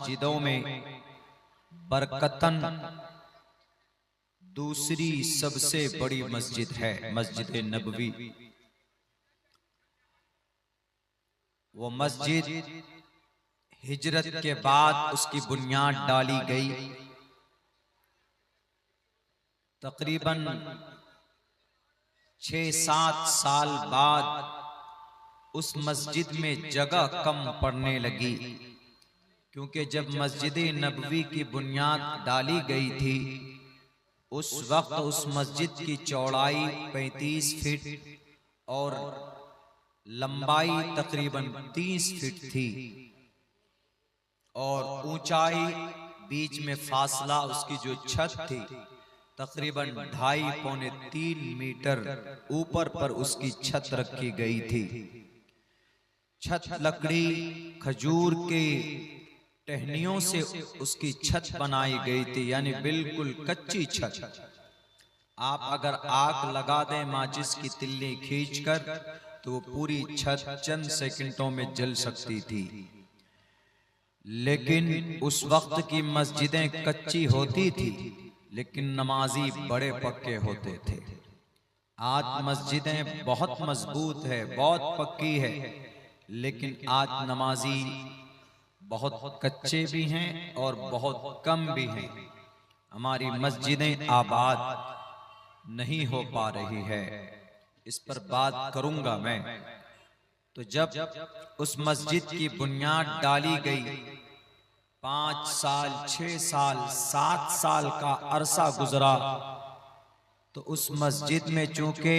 मस्जिदों में बरकतन दूसरी सबसे बड़ी मस्जिद है मस्जिद नबवी। वो मस्जिद हिजरत के बाद उसकी बुनियाद डाली गई। तकरीबन 6-7 साल बाद उस मस्जिद में जगह कम पड़ने लगी, क्योंकि जब मस्जिद नबवी की बुनियाद डाली गई थी उस वक्त उस मस्जिद की चौड़ाई 35 फीट और लंबाई तकरीबन 30 फीट थी और ऊंचाई बीच में फासला उसकी जो छत थी तकरीबन 2.5-3 मीटर ऊपर पर उसकी छत रखी गई थी। छत लकड़ी खजूर के टहनियों से उसकी छत बनाई गई थी, यानी बिल्कुल कच्ची छत। आप अगर आग लगा दें माचिस की तिल्ली खींचकर तो वो पूरी छत चंद सेकंडों में जल सकती थी। लेकिन उस वक्त की मस्जिदें कच्ची होती थी लेकिन नमाजी बड़े पक्के होते थे। आज मस्जिदें बहुत मजबूत है, बहुत पक्की है, लेकिन आज नमाजी बहुत कच्चे भी हैं और बहुत कम भी हैं। हमारी मस्जिदें आबाद नहीं हो पा रही है, इस पर बात करूंगा मैं। तो जब उस मस्जिद की बुनियाद डाली गई 5 साल, 6 साल, 7 साल का अरसा गुजरा, तो उस मस्जिद में चूंकि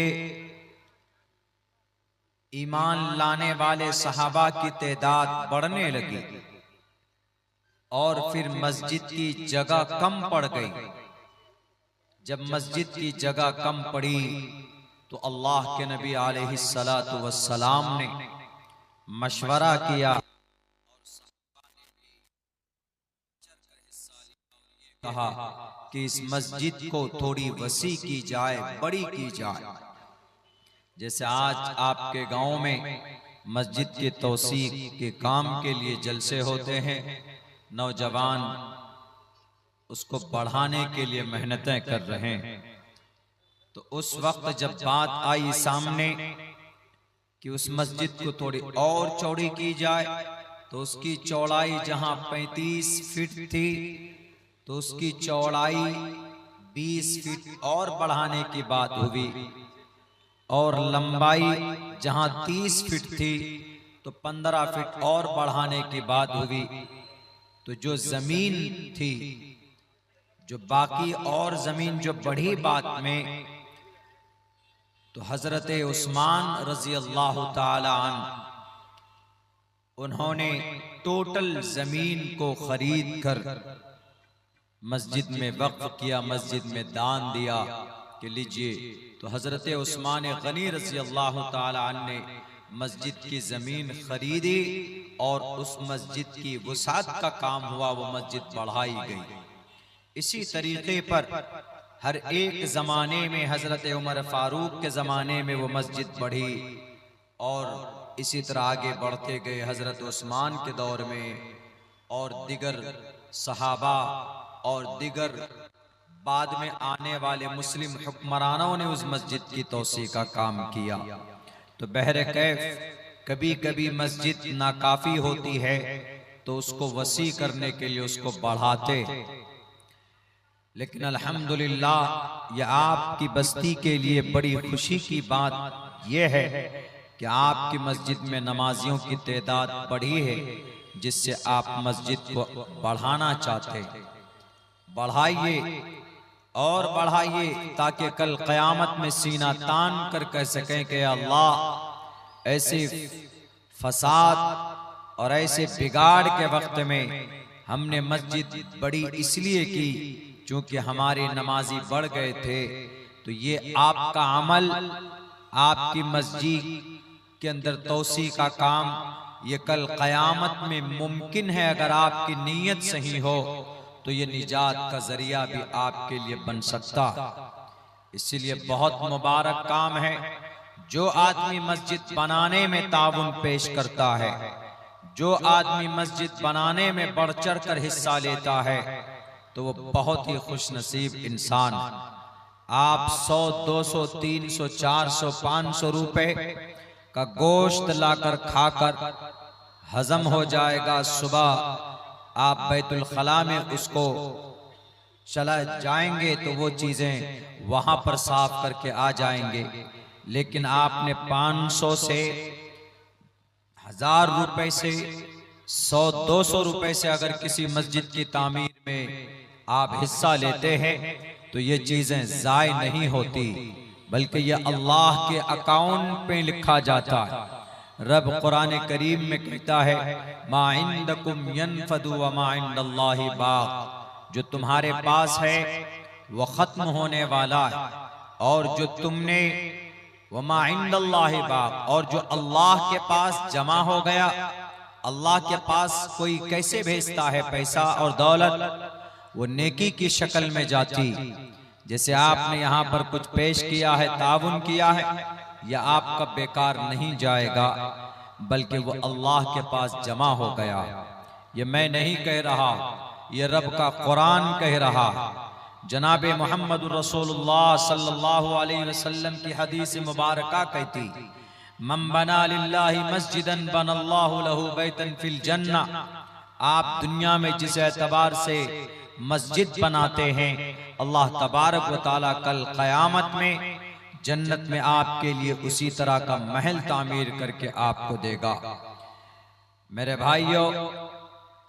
ईमान लाने वाले सहाबा की तादाद बढ़ने लगी और फिर मस्जिद की जगह कम पड़ गई। जब मस्जिद की जगह कम पड़ी तो अल्लाह के नबी अलैहिस्सलातु वस्सलाम ने मशवरा किया, कहा कि इस मस्जिद को थोड़ी वसी की जाए, बड़ी की जाए। जैसे आज आपके गांव में मस्जिद के तौसीक के काम के लिए जलसे होते हैं, नौजवान उसको बढ़ाने के लिए मेहनतें कर रहे हैं। तो उस वक्त जब बात आई सामने कि उस मस्जिद को थोड़ी और चौड़ी की जाए, तो उसकी चौड़ाई जहां 35 फीट थी तो उसकी चौड़ाई 20 फीट और बढ़ाने की बात हुई और लंबाई जहां 30 फीट थी तो 15 फीट और बढ़ाने की बात हुई। तो जो जमीन थी, जो बाकी और जमीन जो बढ़ी बात में, तो हजरत उस्मान रजी अल्लाह ताला अन्हु उन्होंने टोटल जमीन को खरीद कर मस्जिद में वक्फ किया, मस्जिद में दान दिया कि लीजिए। तो हजरत उस्मान गनी रजी अल्लाह ताला अन्हु ने मस्जिद की जमीन खरीदी और उस मस्जिद की वसात का काम हुआ, वो मस्जिद बढ़ाई गई। इसी तरीके पर हर एक जमाने में हजरत उमर फारूक के जमाने में वो मस्जिद बढ़ी और इसी तरह आगे बढ़ते गए हजरत उस्मान के दौर में और दिगर सहाबा और दिगर बाद में आने वाले मुस्लिम हुक्मरानों ने उस मस्जिद की तौसी का काम किया। तो बहरे कैफ कभी कभी मस्जिद नाकाफी होती है तो उसको वसी करने के लिए उसको बढ़ाते, लेकिन अल्हम्दुलिल्लाह यह आपकी बस्ती के लिए बड़ी खुशी की बात यह है कि आपकी मस्जिद में नमाजियों की तादाद बढ़ी है, जिससे आप मस्जिद को बढ़ाना चाहते हैं। बढ़ाइए और बढ़ाइए ताकि कल क़यामत में सीना तान कर कह सकें कि अल्लाह ऐसे फसाद और ऐसे बिगाड़ के वक्त में हमने मस्जिद बड़ी इसलिए की क्योंकि हमारे नमाजी बढ़ गए थे। तो ये आपका अमल, आपकी मस्जिद के अंदर तौसी का काम, ये कल क़यामत में मुमकिन है अगर आपकी नीयत सही हो तो ये निजात का जरिया भी आपके लिए बन सकता। इसीलिए बहुत मुबारक काम है जो आदमी मस्जिद बनाने में ताउन पेश करता है, जो आदमी मस्जिद बनाने में बढ़ चढ़ कर हिस्सा लेता है तो वो बहुत ही खुशनसीब इंसान। आप 100, 200, 300, 400, 500 रुपए का गोश्त लाकर खाकर हजम हो जाएगा। सुबह आप बैतुल खला में उसको चला जाएंगे तो वो चीजें वहां पर साफ करके आ जाएंगे। लेकिन आपने 500 से 1000 रुपए से 100, 200 रुपए से अगर किसी मस्जिद की तामीर में आप हिस्सा लेते हैं तो ये चीजें ज़ाय नहीं होती, बल्कि ये अल्लाह के अकाउंट पे लिखा जाता है। रब कुरान करीम में कहता है, मा इंदकुम यनफदु व मा इंदल्लाहि बाक़, जो तुम्हारे पास है वो खत्म होने वाला है, और जो तुमने वमा इंदल्लाहि बाक़, और जो अल्लाह के पास जमा हो गया। अल्लाह के पास कोई कैसे भेजता है पैसा और दौलत? वो नेकी की शक्ल में जाती। जैसे आपने यहाँ पर कुछ पेश किया है, ताउन किया है, यह आपका बेकार नहीं जाएगा, बल्कि वो अल्लाह के पास जमा हो गया। ये मैं नहीं कह रहा, ये रब का कुरान कह रहा। जनाब मोहम्मद रसूलुल्लाह सल्लल्लाहु अलैहि वसल्लम की हदीस मुबारका कहती, मन बना लिल्लाहि मस्जिदन बनल्लाहु लहु बैतन फिल जन्नह। आप दुनिया में जिस एतबार से मस्जिद बनाते हैं, अल्लाह तबारक व तआला कल क़यामत में जन्नत में आपके लिए उसी तरह का महल तामीर करके आपको देगा। मेरे भाइयों,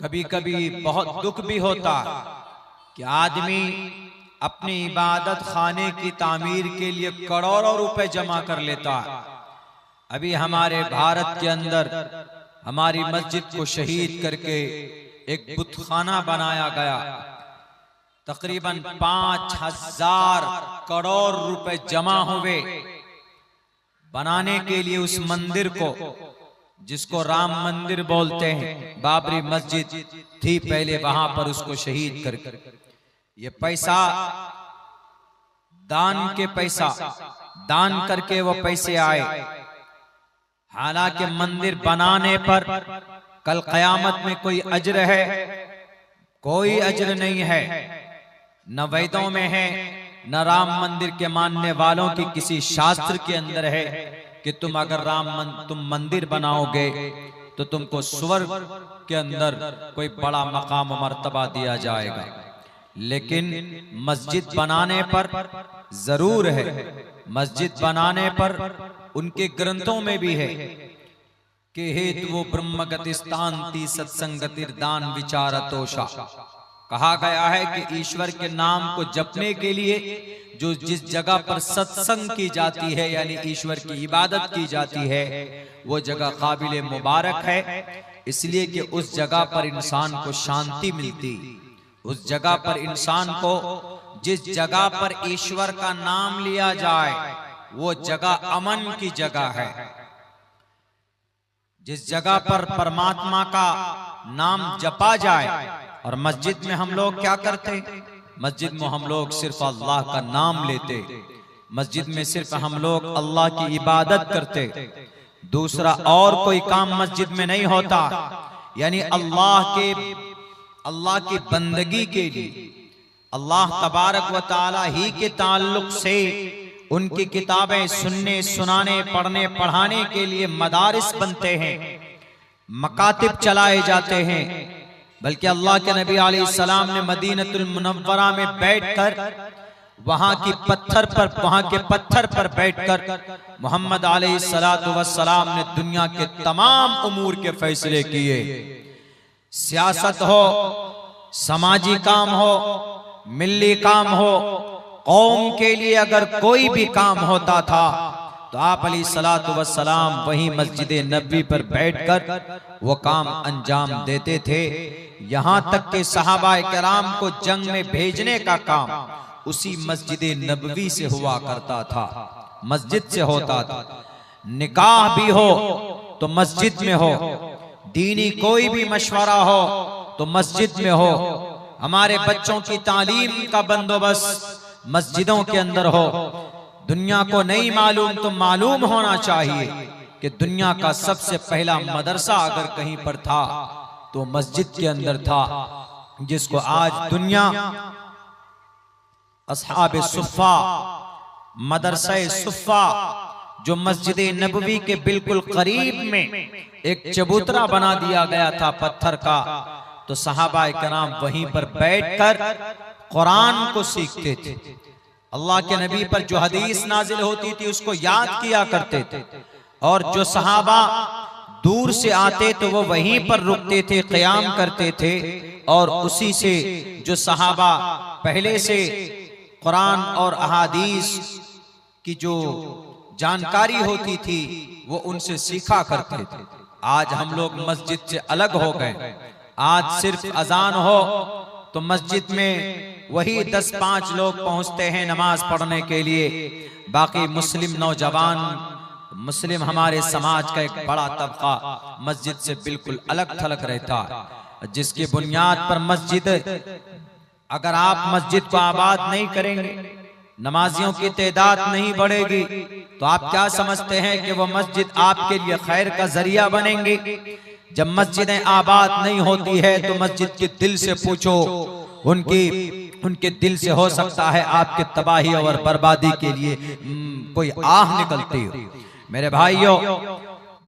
कभी कभी बहुत दुख भी होता कि आदमी अपनी इबादत खाने की तामीर के लिए करोड़ों रुपए जमा कर लेता है। अभी हमारे भारत के अंदर हमारी मस्जिद को शहीद करके एक बुतखाना बनाया गया। तकरीबन 5000 करोड़ रुपए जमा हुए बनाने के लिए उस मंदिर को, जिसको राम मंदिर बोलते हैं। बाबरी मस्जिद थी पहले, वहां पर उसको शहीद करके ये पैसा दान के पैसा दान करके वो पैसे आए। हालांकि मंदिर बनाने पर कल क़यामत में कोई अज्र है? कोई अज्र नहीं है, न वेदों में है, न राम मंदिर के मानने वालों की किसी शास्त्र के अंदर है कि तुम अगर तुम मंदिर बनाओगे तो तुमको स्वर्ग के अंदर कोई बड़ा मकाम मर्तबा दिया जाएगा। लेकिन मस्जिद बनाने पर जरूर है, मस्जिद बनाने पर उनके ग्रंथों में भी है कि हेतु वो ब्रह्मगतिस्तांति सत्संगतिर्दान विचारतोषा। कहा गया है कि ईश्वर के नाम को जपने के लिए जो जिस जगह पर सत्संग की जाती है, यानी ईश्वर की इबादत की जाती है, वो जगह काबिल मुबारक है, इसलिए कि उस जगह पर इंसान को शांति मिलती। उस जगह पर इंसान को, जिस जगह पर ईश्वर का नाम लिया जाए वो जगह अमन की जगह है। जिस जगह पर परमात्मा का नाम जपा जाए। और मस्जिद में हम लोग क्या करते? मस्जिद में हम लोग सिर्फ अल्लाह का नाम लेते, मस्जिद में सिर्फ हम लोग अल्लाह की इबादत करते, दूसरा और कोई काम मस्जिद में नहीं होता। यानी अल्लाह की बंदगी के लिए, अल्लाह तबारक व तआला ही के ताल्लुक से उनकी किताबें सुनने, सुनाने, पढ़ने, पढ़ाने के लिए मदारिस बनते हैं, मकातिब चलाए जाते हैं। बल्कि अल्लाह के नबी अलैहिस्सलाम ने मदीनतुल मुनव्वरा में बैठकर वहां के पत्थर पर बैठकर मोहम्मद अलैहिस्सलातु वस्सलाम ने दुनिया के तमाम उमूर के फैसले किए। सियासत हो, समाजी काम हो, मिल्ली काम हो, कौम के लिए अगर कोई भी काम होता था तो आप अलैहिस्सलातु वस्सलाम वहीं मस्जिद नबवी पर बैठकर वो काम अंजाम देते थे। यहां तक कि सहाबाए किराम को जंग में भेजने का काम उसी मस्जिद नबवी से हुआ करता था, मस्जिद से होता था। निकाह भी हो तो मस्जिद में हो, दीनी कोई भी मशवरा हो तो मस्जिद में हो, हमारे बच्चों की तालीम का बंदोबस्त मस्जिदों के अंदर हो। दुनिया को नहीं मालूम तो मालूम होना चाहिए कि दुनिया का सबसे पहला मदरसा अगर कहीं पर था तो मस्जिद के अंदर था, जिसको आज दुनिया अस्हाब सुफ़ा, मदरसा सुफ़ा, जो मस्जिद नबवी के बिल्कुल करीब में एक चबूतरा बना दिया गया था पत्थर का, तो सहाबा कराम वहीं पर बैठकर कुरान को सीखते थे। अल्लाह के नबी पर जो हदीस नाजिल होती थी उसको याद किया करते थे, और जो सहाबा दूर से आते तो वो वहीं पर रुकते थे, क़याम करते थे, और उसी से जो सहाबा पहले से कुरान और अहादीस की जो जानकारी होती थी वो उनसे सीखा करते थे। आज हम लोग मस्जिद से अलग हो गए। आज सिर्फ अजान हो तो मस्जिद में वही 10-5 लोग पहुंचते हैं नमाज पढ़ने के लिए, बाकी मुस्लिम नौजवान, मुस्लिम हमारे समाज का एक बड़ा तबका मस्जिद से बिल्कुल अलग थलग रहता है, जिसकी बुनियाद पर मस्जिद, अगर आप मस्जिद को आबाद नहीं करेंगे, नमाजियों की तादाद नहीं बढ़ेगी, तो आप क्या समझते हैं कि वो मस्जिद आपके लिए खैर का जरिया बनेंगे? जब मस्जिदें आबाद नहीं होती है तो मस्जिद के दिल से पूछो, उनके दिल से हो सकता है आपके तबाही और बर्बादी के लिए कोई आह निकलती हो। मेरे भाइयों,